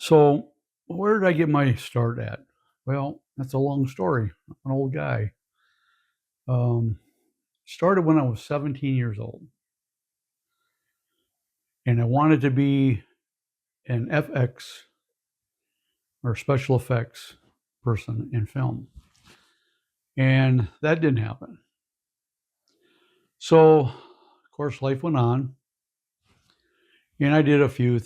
So, where did I get my start at? Well, that's a long story. I'm an old guy. Um, Started when I was 17 years old, and I wanted to be an FX or special effects person in film, and that didn't happen. So, of course, life went on, and I did a few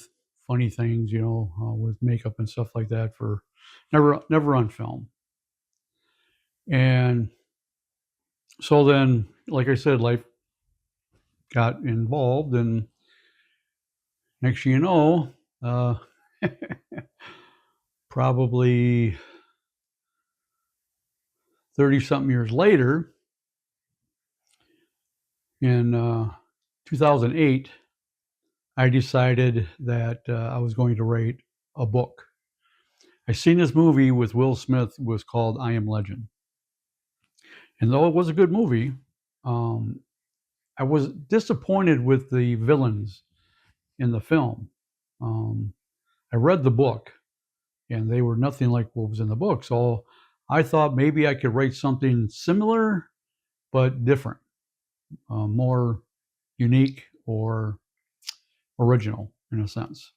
funny things, with makeup and stuff like that for never on film. And so then, like I said, life got involved, and next thing you know, uh, probably 30 something years later, in 2008, I decided that I was going to write a book. I seen this movie with Will Smith, was called I Am Legend. And though it was a good movie, um, I was disappointed with the villains in the film. Um, I read the book, and they were nothing like what was in the book. So I thought maybe I could write something similar but different, more unique or original in a sense.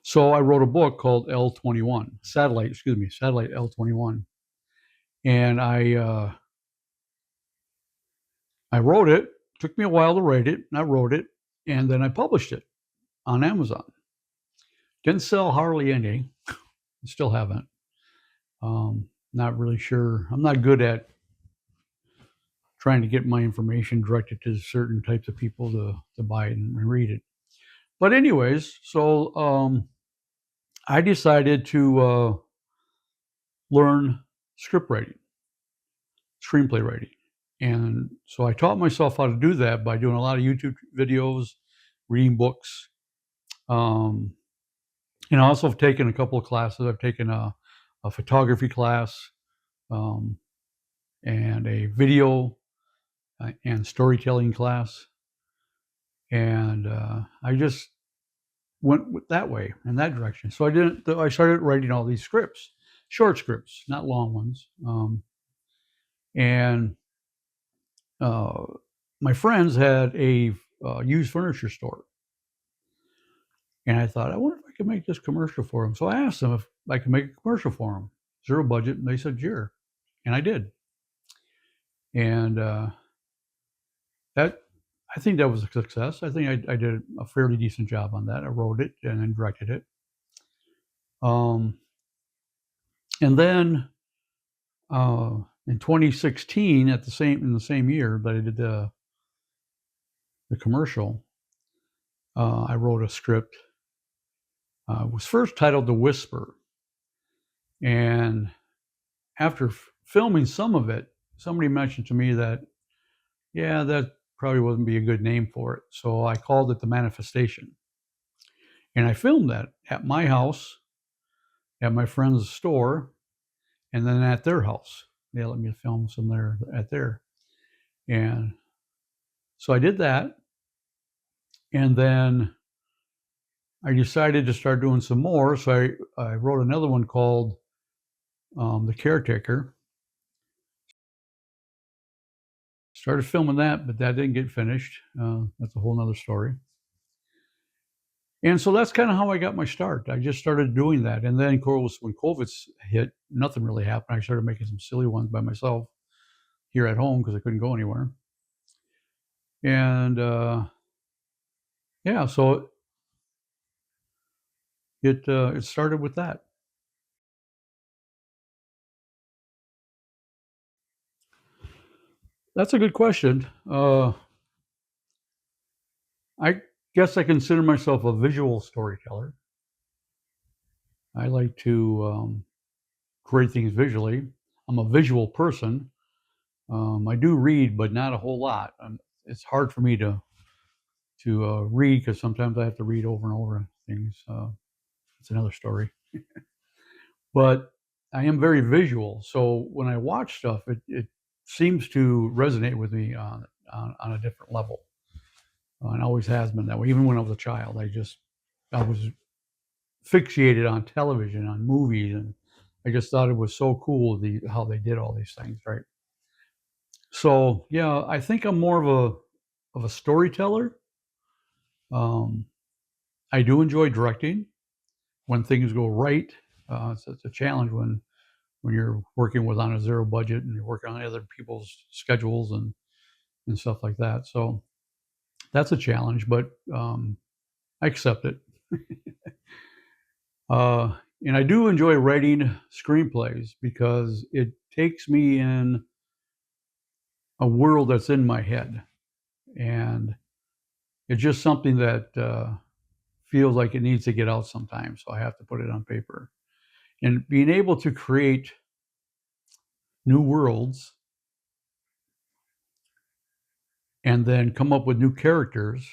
So I wrote a book called L21, Satellite L21, and I wrote it. Took me a while to write it, and I wrote it, and then I published it on Amazon. Didn't sell hardly any. Still haven't. Not really sure. I'm not good at trying to get my information directed to certain types of people to buy it and read it. But anyways, so I decided to learn script writing, screenplay writing. And so I taught myself how to do that by doing a lot of YouTube videos, reading books. Um, I also have taken a couple of classes. I've taken a photography class, um, and a video and storytelling class. And I just went that way, in that direction. So I started writing all these scripts, short scripts, not long ones. And uh, my friends had a used furniture store, and I thought, I wonder if I could make this commercial for them. So I asked them if I could make a commercial for them, zero budget, and they said sure, and I did. And that I think that was a success. I think I did a fairly decent job on that. I wrote it and then directed it. Um, and then in 2016, in the same year that I did the commercial, I wrote a script. It was first titled "The Whisper," and after filming some of it, somebody mentioned to me that, yeah, that probably wouldn't be a good name for it. So I called it "The Manifestation," and I filmed that at my house, at my friend's store, and then at their house. They let me film some there at there, and so I did that, and then I decided to start doing some more. So I wrote another one called The Caretaker. Started filming that, but that didn't get finished. That's a whole nother story. And so that's kind of how I got my start. I just started doing that. And then, of course, when COVID hit, nothing really happened. I started making some silly ones by myself here at home because I couldn't go anywhere. And yeah, so it started with that. That's a good question. I guess I consider myself a visual storyteller. I like to create things visually. I'm a visual person. I do read, but not a whole lot. It's hard for me to read because sometimes I have to read over and over things. It's another story. But I am very visual, so when I watch stuff, it seems to resonate with me on a different level, and always has been that way. Even when I was a child, I was fixated on television, on movies, and I just thought it was so cool how they did all these things, right? So yeah, I think I'm more of a storyteller. Um, I do enjoy directing when things go right. It's a challenge when you're working with on a zero budget and you're working on other people's schedules and stuff like that. So that's a challenge, but I accept it. uh, and I do enjoy writing screenplays because it takes me in a world that's in my head, and it's just something that feels like it needs to get out sometimes. So I have to put it on paper. And being able to create new worlds and then come up with new characters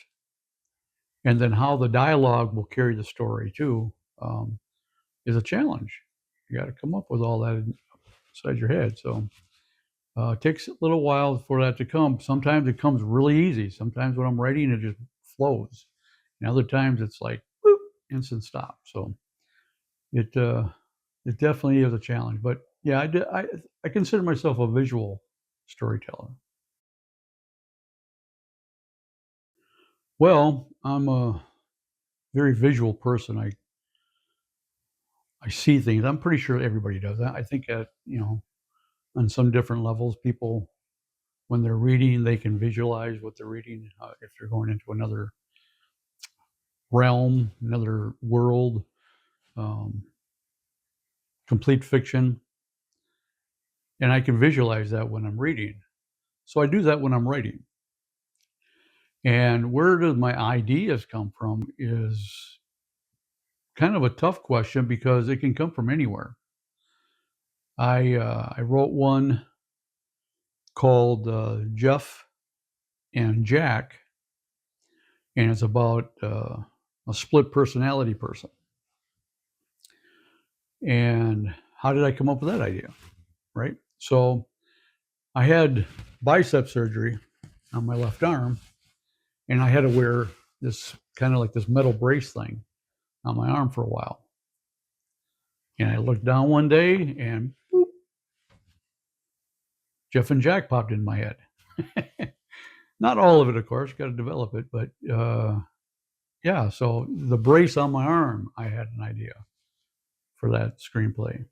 and then how the dialogue will carry the story too, um, is a challenge. You got to come up with all that inside your head. So it takes a little while for that to come. Sometimes it comes really easy. Sometimes when I'm writing, it just flows. And other times it's like whoop, instant stop. So it it definitely is a challenge. But yeah, I consider myself a visual storyteller. Well, I'm a very visual person. I see things. I'm pretty sure everybody does that. I think that, on some different levels, people, when they're reading, they can visualize what they're reading. If they're going into another realm, another world, um, complete fiction, and I can visualize that when I'm reading. So I do that when I'm writing. And where does my ideas come from is kind of a tough question because it can come from anywhere. I wrote one called Jeff and Jack, and it's about a split personality person. And how did I come up with that idea? Right. So I had bicep surgery on my left arm, and I had to wear this kind of like this metal brace thing on my arm for a while. And I looked down one day, and boop, Jeff and Jack popped in my head. Not all of it, of course, got to develop it, but yeah. So the brace on my arm, I had an idea for that screenplay.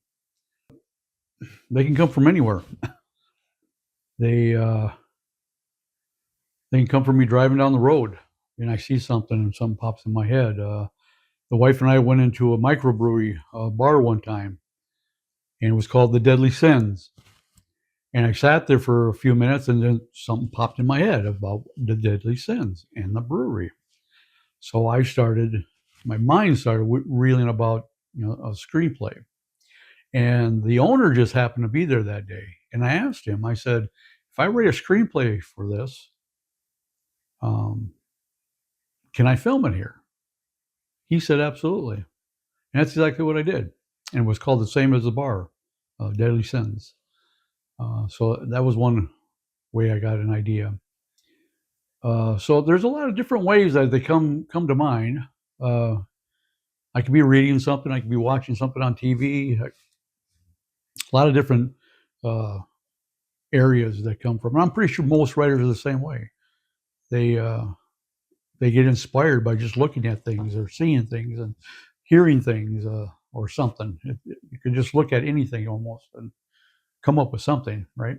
They can come from anywhere. They they can come from me driving down the road, and I see something, and something pops in my head. The wife and I went into a microbrewery bar one time, and it was called the Deadly Sins. And I sat there for a few minutes, and then something popped in my head about the Deadly Sins and the brewery. So my mind started reeling about a screenplay. And the owner just happened to be there that day. And I asked him, I said, if I write a screenplay for this, um, can I film it here? He said, absolutely. And that's exactly what I did. And it was called the same as the bar, Deadly Sins. So that was one way I got an idea. So there's a lot of different ways that they come to mind. Uh, I could be reading something, I could be watching something on TV. A lot of different uh, areas that come from. And I'm pretty sure most writers are the same way. They uh, they get inspired by just looking at things or seeing things and hearing things or something. You can just look at anything almost and come up with something, right?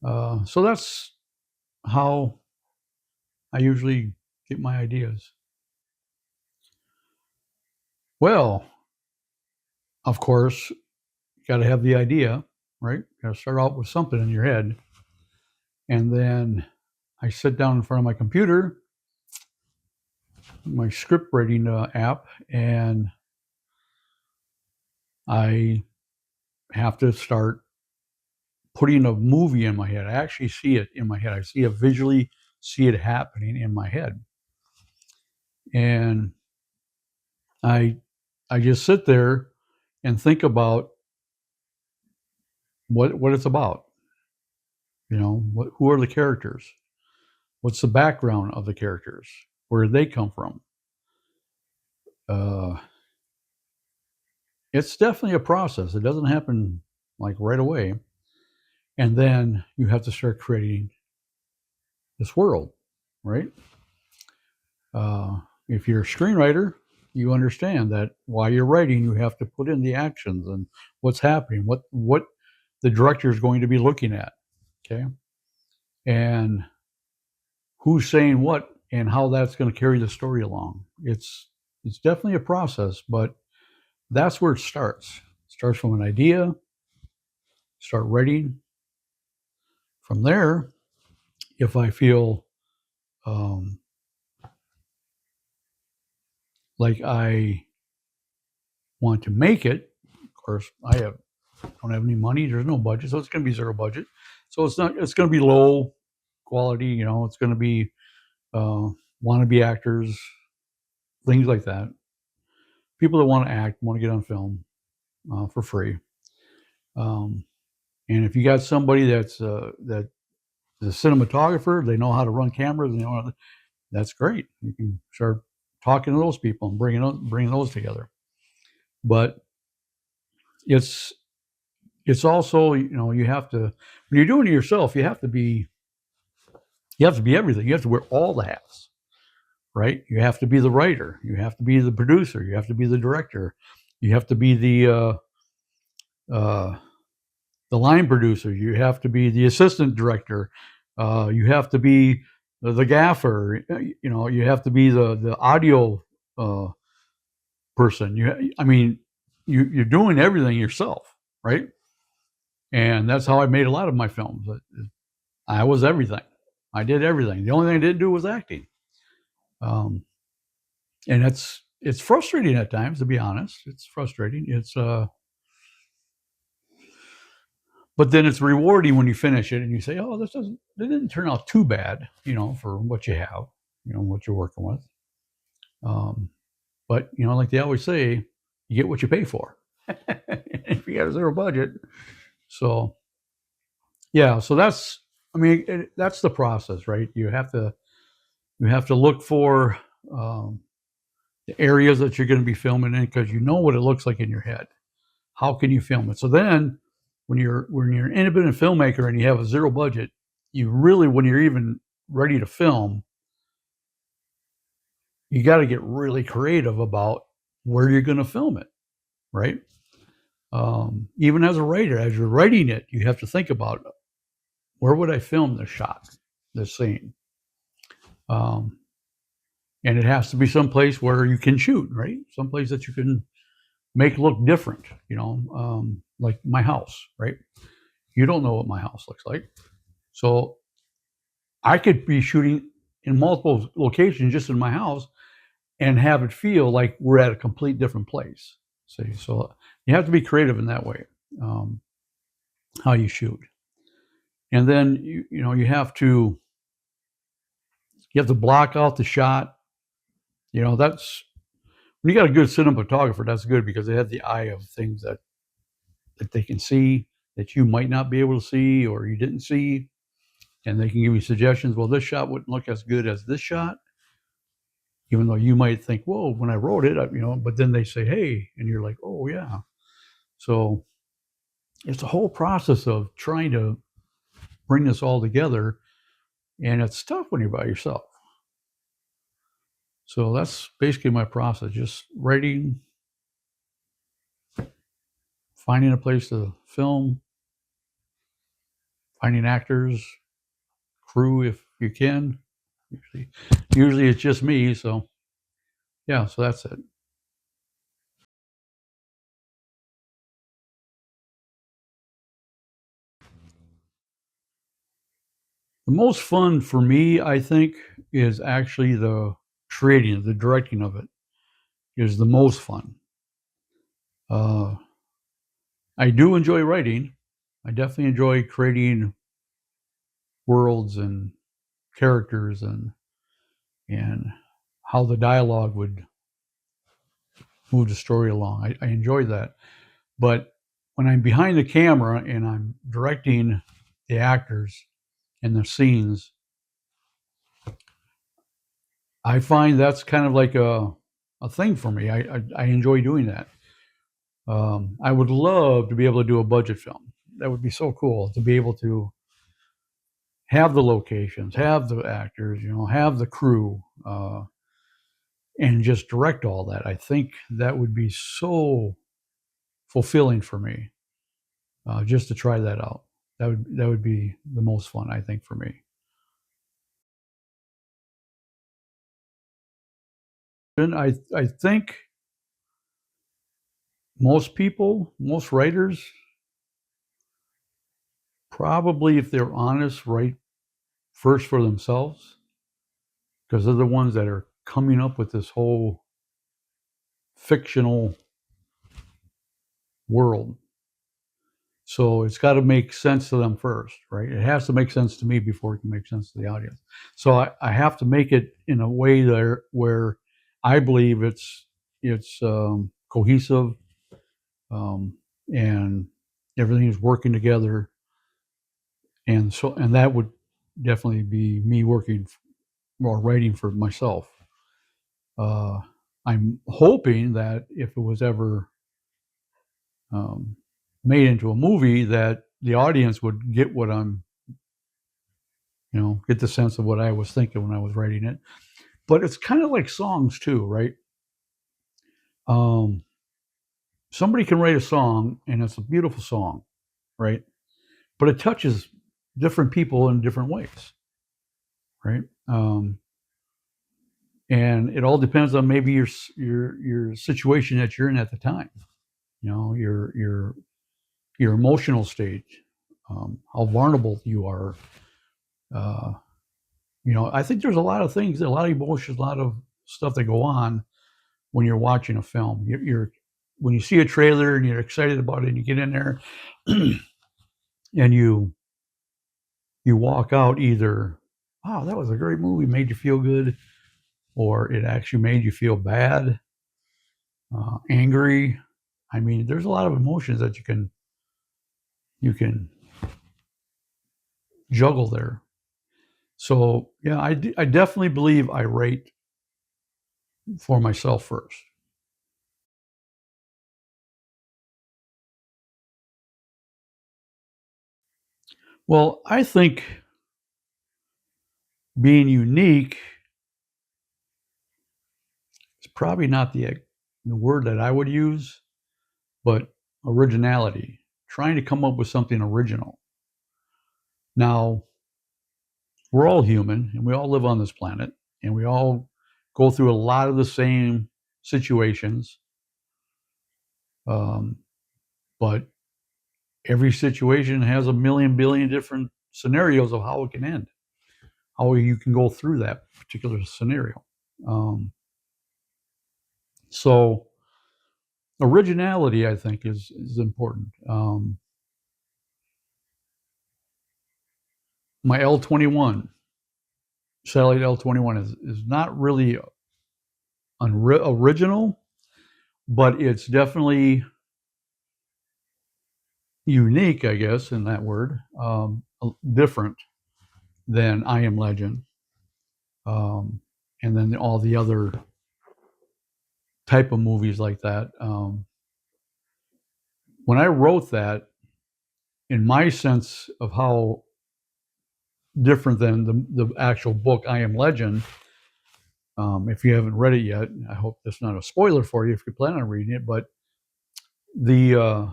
So that's how I usually get my ideas. Well, of course, you got to have the idea, right? Got to start out with something in your head, and then I sit down in front of my computer, my script writing app, and I have to start putting a movie in my head. I actually see it in my head. I visually see it happening in my head, and I I just sit there and think about what it's about. Who are the characters? What's the background of the characters? Where did they come from? Uh, it's definitely a process. It doesn't happen like right away. And then you have to start creating this world, right? If you're a screenwriter, you understand that while you're writing, you have to put in the actions and what's happening, what the director is going to be looking at, okay, and who's saying what and how that's going to carry the story along. It's definitely a process, but that's where it starts. It starts from an idea, start writing. From there, if I feel um, like I want to make it, of course, don't have any money. There's no budget, so it's going to be zero budget. So it's not. It's going to be low quality. You know, it's going to be wannabe actors, things like that. People that want to act, want to get on film for free. Um, and if you got somebody that is a cinematographer, they know how to run cameras, that's great. You can start talking to those people and bringing those together. But it's it's also, you have to, when you're doing it yourself, you have to be everything. You have to wear all the hats, right? You have to be the writer, you have to be the producer, you have to be the director, you have to be uh, the line producer, you have to be the assistant director, you have to be the gaffer, you have to be the audio uh, person. I mean, you're doing everything yourself, right? And that's how I made a lot of my films. I was everything. I did everything. The only thing I didn't do was acting. Um, and it's frustrating at times, to be honest. It's frustrating. But then it's rewarding when you finish it and you say, "Oh, it didn't turn out too bad, for what you have, what you're working with." Um, but like they always say, you get what you pay for. If you got a zero budget, so yeah, so I mean, that's the process, right? You have to look for um, the areas that you're going to be filming in because you know what it looks like in your head. How can you film it? So then, when you're an independent filmmaker and you have a zero budget, you really, when you're even ready to film, you got to get really creative about where you're going to film it, right? Even as a writer, as you're writing it, you have to think about, where would I film this shot, this scene, um, and it has to be someplace where you can shoot, right? Someplace that you can make look different, like my house, right? You don't know what my house looks like. So I could be shooting in multiple locations just in my house and have it feel like we're at a complete different place. See, so you have to be creative in that way, um, how you shoot. And then you have to block out the shot. That's when you got a good cinematographer. That's good because they have the eye of things that they can see that you might not be able to see or you didn't see, and they can give you suggestions. Well, this shot wouldn't look as good as this shot, even though you might think, "Whoa," when I wrote it, But then they say, "Hey," and you're like, "Oh yeah." So it's a whole process of trying to bring this all together, and it's tough when you're by yourself. So that's basically my process: just writing, finding a place to film, finding actors, crew if you can. Usually it's just me. So yeah, so that's it. The most fun for me, I think, is actually the creating, the directing of it is the most fun. Uh, I do enjoy writing. I definitely enjoy creating worlds and characters and how the dialogue would move the story along. I enjoy that. But when I'm behind the camera and I'm directing the actors and the scenes, I find that's kind of like a thing for me. I enjoy doing that. I would love to be able to do a budget film. That would be so cool to be able to have the locations, have the actors, have the crew, and just direct all that. I think that would be so fulfilling for me, just to try that out. That would be the most fun, I think, for me. And I think most people, most writers, probably, if they're honest, write first for themselves, because they're the ones that are coming up with this whole fictional world. So it's got to make sense to them first, right? It has to make sense to me before it can make sense to the audience. So I have to make it in a way there where I believe it's cohesive, um, and everything is working together. And that would definitely be me working or writing for myself. Uh, I'm hoping that if it was ever um, made into a movie, that the audience would get what I'm, get the sense of what I was thinking when I was writing it. But it's kind of like songs too, right? Um, Somebody can write a song and it's a beautiful song, right? But it touches different people in different ways, right? And it all depends on maybe your situation that you're in at the time. Your emotional state, how vulnerable you are. Uh, I think there's a lot of things, a lot of emotions, a lot of stuff that go on when you're watching a film. When you see a trailer and you're excited about it, and you get in there, and you walk out either, wow, that was a great movie, made you feel good, or it actually made you feel bad, angry. I mean, there's a lot of emotions that you can juggle there. So yeah, I definitely believe I rate for myself first. Well, I think being unique is probably not the word that I would use, but originality, trying to come up with something original. Now, we're all human and we all live on this planet and we all go through a lot of the same situations. Um, but every situation has a million billion different scenarios of how it can end, how you can go through that particular scenario. Um, so originality, I think, is important. My L-21 satellite L-21 is not really original, but it's definitely unique, I guess, in that word. Different than I Am Legend, and then all the other type of movies like that. When I wrote that, in my sense of how different than the actual book I Am Legend. If you haven't read it yet, I hope that's not a spoiler for you if you plan on reading it. But the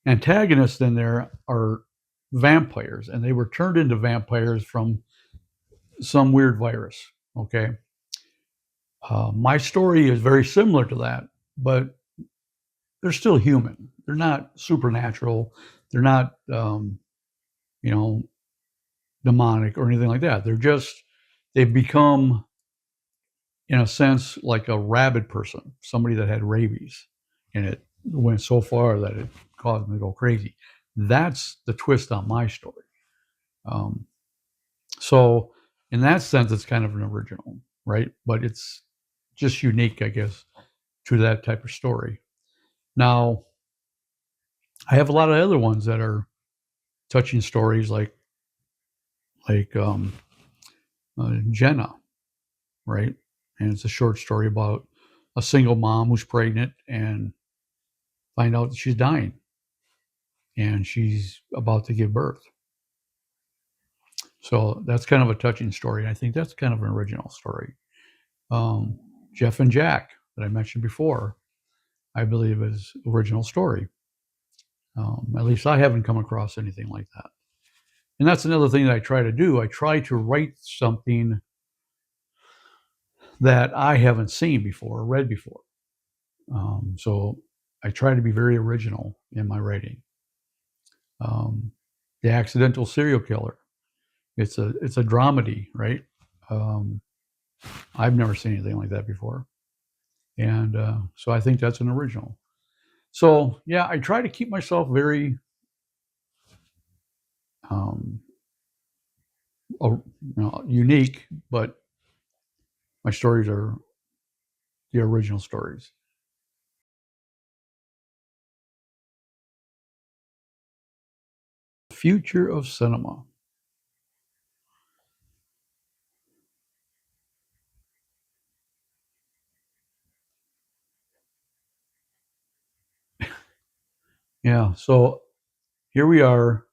antagonists in there are vampires, and they were turned into vampires from some weird virus. Okay, my story is very similar to that, but they're still human. They're not supernatural. They're not, you know, demonic or anything like that. They've become, in a sense, like a rabid person, somebody that had rabies, and it went so far that it caused them to go crazy. That's the twist on my story. Um, so, in that sense, it's kind of an original, right? But it's just unique, I guess, to that type of story. Now, I have a lot of other ones that are touching stories, like Jenna, right? And it's a short story about a single mom who's pregnant, and find out that she's dying and she's about to give birth. So that's kind of a touching story. And I think that's kind of an original story. Jeff and Jack that I mentioned before, I believe is original story. At least I haven't come across anything like that. And that's another thing that I try to do. I try to write something that I haven't seen before or read before. So I try to be very original in my writing. The Accidental Serial Killer. It's a dramedy, right? I've never seen anything like that before, and so I think that's an original. So yeah, I try to keep myself very um, unique, but my stories are the original stories. Future of cinema. Yeah, so here we are,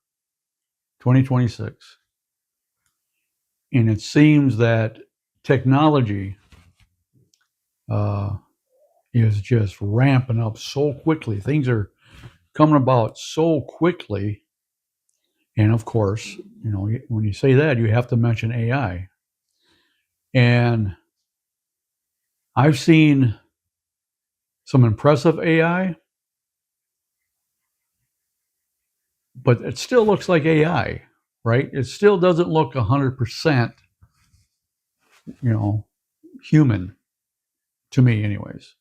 2026, and it seems that technology uh, is just ramping up so quickly. Things are coming about so quickly, and of course, when you say that, you have to mention AI. And I've seen some impressive AI, but it still looks like AI, right? It still doesn't look 100%, human to me, anyways.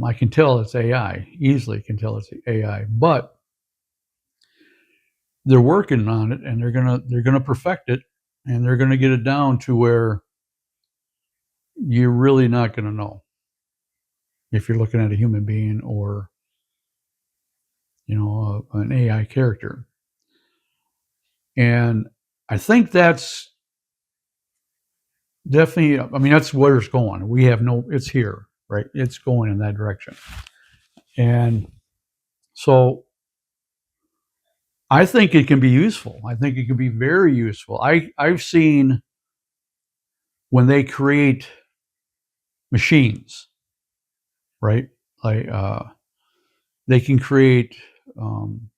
I can tell it's AI, easily can tell it's AI, but they're working on it, and they're gonna perfect it, and they're gonna get it down to where you're really not gonna know if you're looking at a human being or an AI character. And I think that's definitely, I mean, that's where it's going. It's here, right? It's going in that direction. And so I think it can be useful. I think it can be very useful. I've seen when they create machines, right? Like they can create um,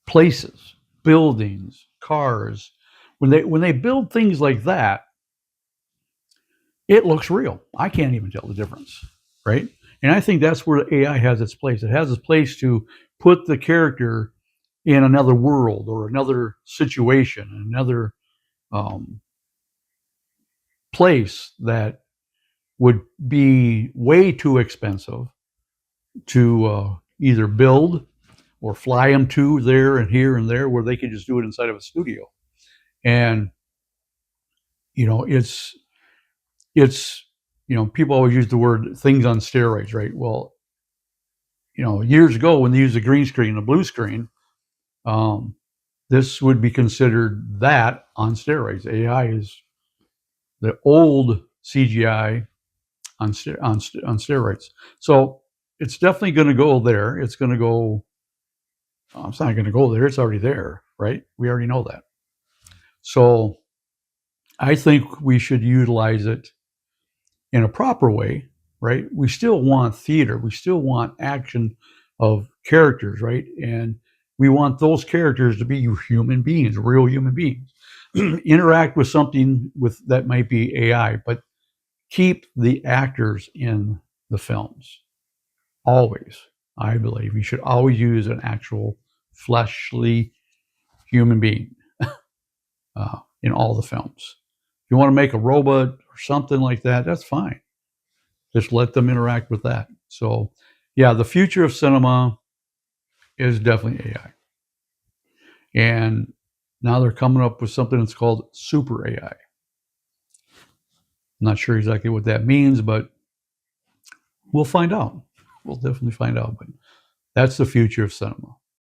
places, buildings, cars. When they build things like that, it looks real. I can't even tell the difference, right? And I think that's where AI has its place. It has its place to put the character in another world or another situation, another um, place that would be way too expensive to either build or fly them to there and here and there, where they could just do it inside of a studio. And it's people always use the word things on steroids, right? Well, years ago when they used the green screen and the blue screen, um, this would be considered that on steroids. AI is the old CGI on steroids. So it's definitely going to go there. It's going to go. It's not going to go there. It's already there, right? We already know that. So I think we should utilize it in a proper way, right? We still want theater. We still want action of characters, right? And we want those characters to be human beings, real human beings. Interact with something that might be AI, but keep the actors in the films. Always, I believe you should always use an actual fleshly human being in all the films. If you want to make a robot or something like that, that's fine. Just let them interact with that. So, yeah, the future of cinema is definitely AI. And now they're coming up with something that's called super AI. I'm not sure exactly what that means, but we'll find out. We'll definitely find out. But that's the future of cinema.